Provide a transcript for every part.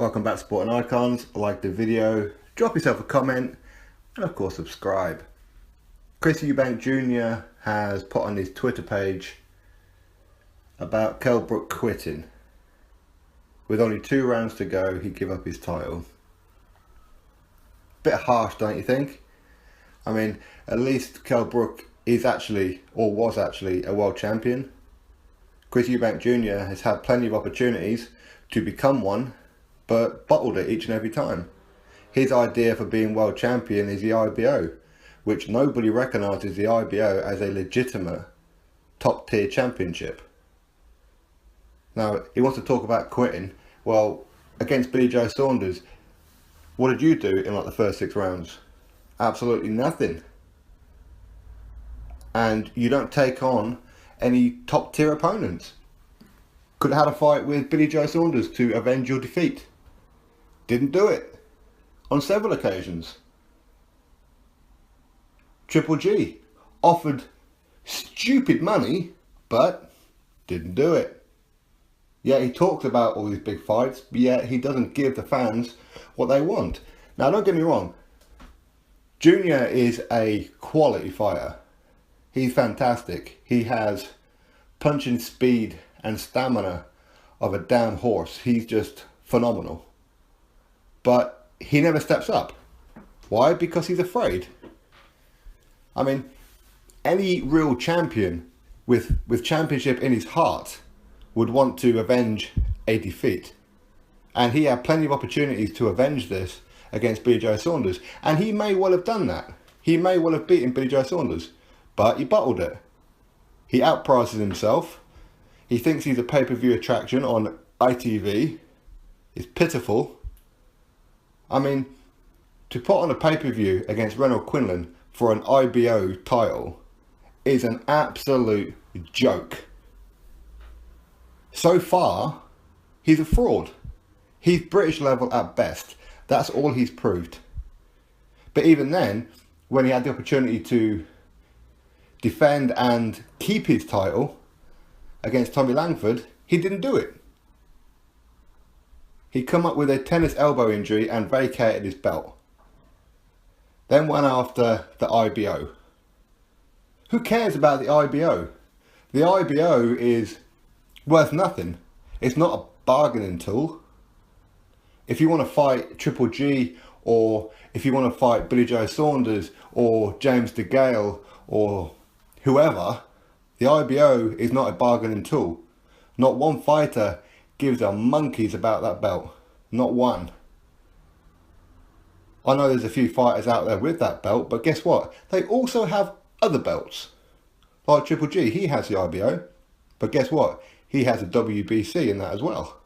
Welcome back to Sporting Icons. Like the video, drop yourself a comment, and of course subscribe. Eubank Jr has put on his Twitter page about Kell Brook quitting. With only 2 rounds to go, he'd give up his title. Bit harsh, don't you think? I mean, at least Kell Brook is actually, or was actually, a world champion. Eubank Jr has had plenty of opportunities to become one, but bottled it each and every time. His idea for being world champion is the IBO, which nobody recognises the IBO as a legitimate top tier championship. Now, he wants to talk about quitting. Well, against Billy Joe Saunders, what did you do in like the first 6 rounds? Absolutely nothing. And you don't take on any top tier opponents. Could have had a fight with Billy Joe Saunders to avenge your defeat. Didn't do it. On several occasions. Triple G offered stupid money, but didn't do it. Yeah, he talks about all these big fights, but yet he doesn't give the fans what they want. Now, don't get me wrong. Junior is a quality fighter. He's fantastic. He has punching speed and stamina of a damn horse. He's just phenomenal. But he never steps up. Why? Because he's afraid. I mean, any real champion with championship in his heart would want to avenge a defeat. And he had plenty of opportunities to avenge this against Billy Joe Saunders. And he may well have done that. He may well have beaten Billy Joe Saunders. But he bottled it. He outprices himself. He thinks he's a pay-per-view attraction on ITV. It's pitiful. I mean, to put on a pay-per-view against Errol Quinlan for an IBO title is an absolute joke. So far, he's a fraud. He's British level at best. That's all he's proved. But even then, when he had the opportunity to defend and keep his title against Tommy Langford, he didn't do it. He come up with a tennis elbow injury and vacated his belt. Then went after the IBO. Who cares about the IBO? The IBO is worth nothing. It's not a bargaining tool. If you want to fight Triple G, or if you want to fight Billy Joe Saunders or James DeGale or whoever, the IBO is not a bargaining tool. Not one fighter gives a monkeys about that belt. Not one. I know there's a few fighters out there with that belt, but guess what? They also have other belts. Like Triple G, he has the IBO, but guess what? He has a WBC in that as well.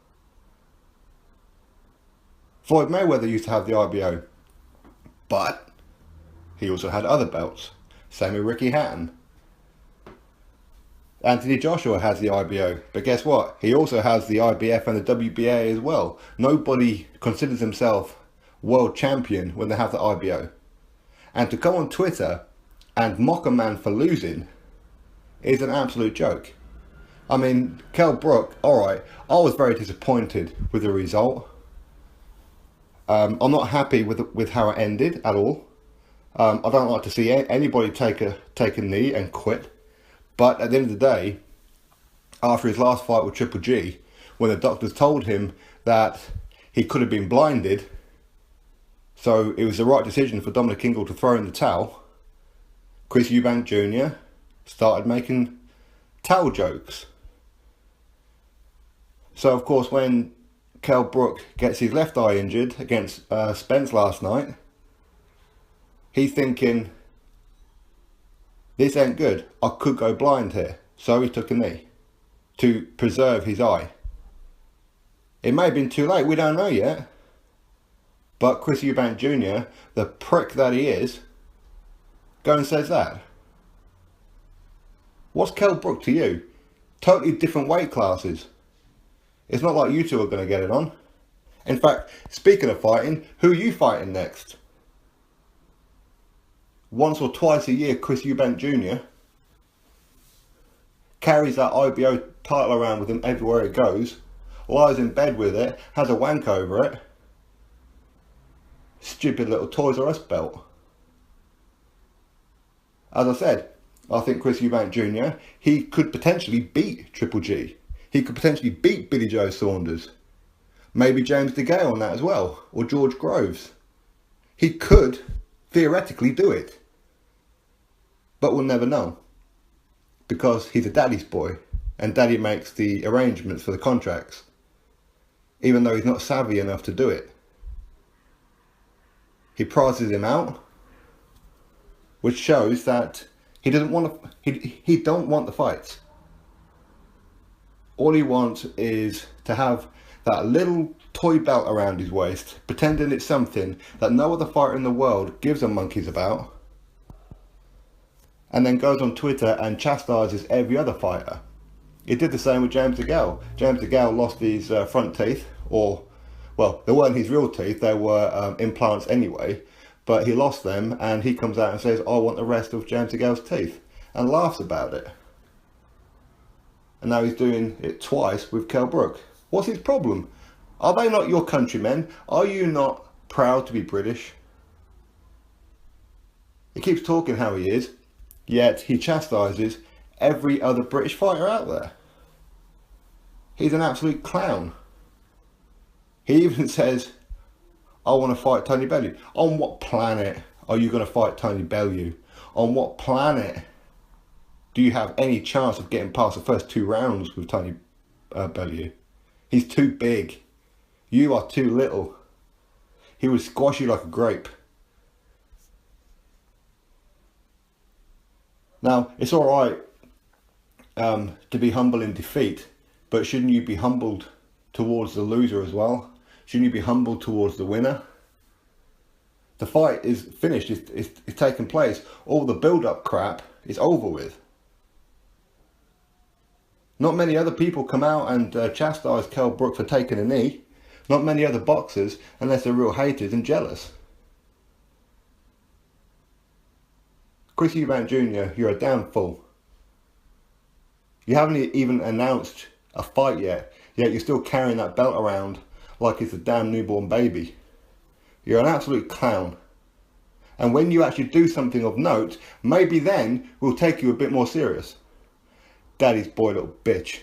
Floyd Mayweather used to have the IBO, but he also had other belts. Same with Ricky Hatton. Anthony Joshua has the IBO, but guess what? He also has the IBF and the WBA as well. Nobody considers himself world champion when they have the IBO. And to come on Twitter and mock a man for losing is an absolute joke. I mean, Kell Brook, alright, I was very disappointed with the result. I'm not happy with how it ended at all. I don't like to see anybody take a knee and quit. But at the end of the day, after his last fight with Triple G, when the doctors told him that he could have been blinded, so it was the right decision for Dominic Ingle to throw in the towel, Eubank Jr started making towel jokes. So of course when Kell Brook gets his left eye injured against Spence last night, he's thinking, this ain't good. I could go blind here. So he took a knee to preserve his eye. It may have been too late. We don't know yet. But Eubank Jr, the prick that he is, goes and says that. What's Kell Brook to you? Totally different weight classes. It's not like you two are going to get it on. In fact, speaking of fighting, who are you fighting next? Once or twice a year, Eubank Jr carries that IBO title around with him everywhere he goes, lies in bed with it, has a wank over it, stupid little Toys R Us belt. As I said, I think Chris Eubank Jr, he could potentially beat Triple G. He could potentially beat Billy Joe Saunders. Maybe James DeGale on that as well, or George Groves. He could theoretically do it. But we'll never know. Because he's a daddy's boy, and daddy makes the arrangements for the contracts, even though he's not savvy enough to do it. He prices him out, which shows that he doesn't want he don't want the fights. All he wants is to have that little toy belt around his waist, pretending it's something that no other fighter in the world gives a monkey's about, and then goes on Twitter and chastises every other fighter. He did the same with James DeGale. James DeGale lost his front teeth, or, well, they weren't his real teeth, they were implants anyway, but he lost them, and he comes out and says, I want the rest of James DeGale's teeth, and laughs about it. And now he's doing it twice with Kell Brook. What's his problem? Are they not your countrymen? Are you not proud to be British? He keeps talking how he is, yet he chastises every other British fighter out there. He's an absolute clown. He even says, I want to fight Tony Bellew. On what planet are you going to fight Tony Bellew? On what planet do you have any chance of getting past the first 2 rounds with Tony Bellew? He's too big. You are too little. He would squash you like a grape. Now, it's alright to be humble in defeat, but shouldn't you be humbled towards the loser as well? Shouldn't you be humbled towards the winner? The fight is finished, it's taken place. All the build-up crap is over with. Not many other people come out and chastise Kell Brook for taking a knee. Not many other boxers, unless they're real haters and jealous. Chris Eubank Jr, you're a damn fool. You haven't even announced a fight yet you're still carrying that belt around like it's a damn newborn baby. You're an absolute clown. And when you actually do something of note, maybe then we'll take you a bit more serious. Daddy's boy, little bitch.